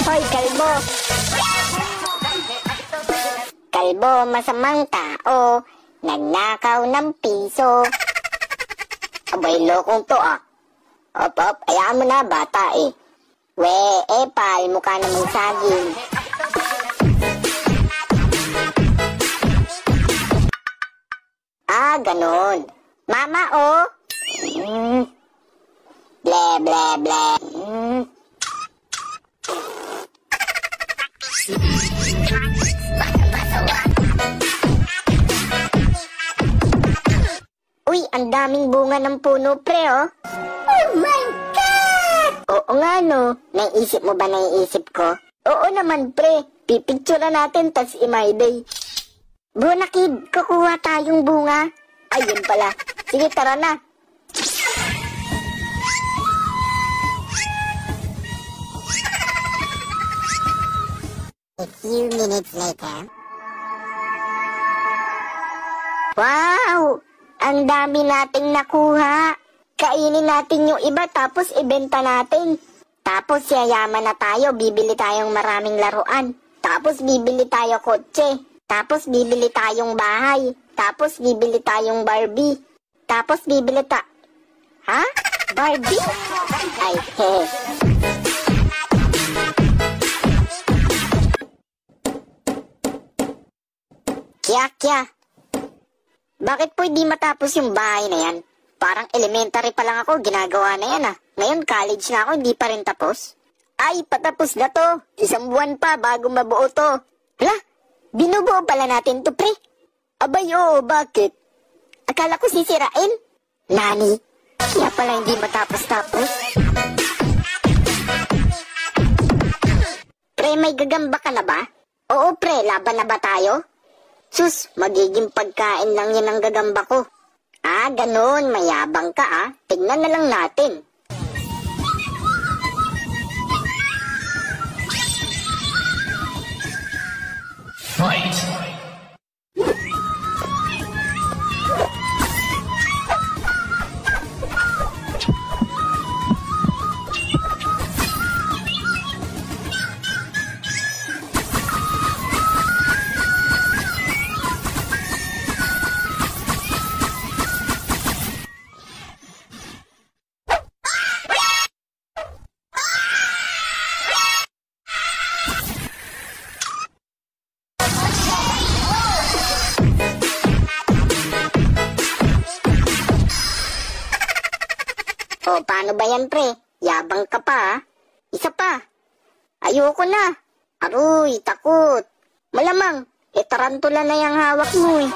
Hoy, kalbo! Kalbo, masamang tao, nagnakaw ng piso. Abay, lokong to ah. Op, ayaan mo na, bata eh. We, pal, mukha namang saging. Ah, ganon. Mama, oh. Ble, ble, ble. Uy, ang daming bunga ng puno, pre, oh. Oh my God! Oo nga, no. Naiisip mo ba naiisip ko? Oo naman, pre. Pipicture natin, tas i-my-day. Bona, kid, kukuha tayong bunga. Ayun pala. Sige, tara na. A few minutes later. Wow! Ang dami nating nakuha. Kainin natin yung iba tapos ibenta natin. Tapos yayaman na tayo, bibili tayong maraming laruan. Tapos bibili tayo kotse. Tapos bibili tayong bahay. Tapos bibili tayong Barbie. Tapos bibili Ha? Barbie? Ay, hehe. Kya. Bakit po hindi matapos yung bahay na yan? Parang elementary pa lang ako, ginagawa na yan ah. Ngayon college na ako, hindi pa rin tapos. Ay, patapos na to. 1 buwan pa bago mabuo to. Hala, binubuo pala natin to, pre. Abay, oo, bakit? Akala ko sisirain. Nani? Kaya pala hindi matapos-tapos. Pre, may gagamba ka na ba? Oo, pre, laban na ba tayo? Sus, magiging pagkain lang yan ang gagamba ko. Ah, ganun, mayabang ka ah. Tignan na lang natin. Fight! O, paano ba yan, pre? Yabang ka pa, ha? Isa pa. Ayoko na. Aroy, takot. Malamang, tarantula na yung hawak mo, eh.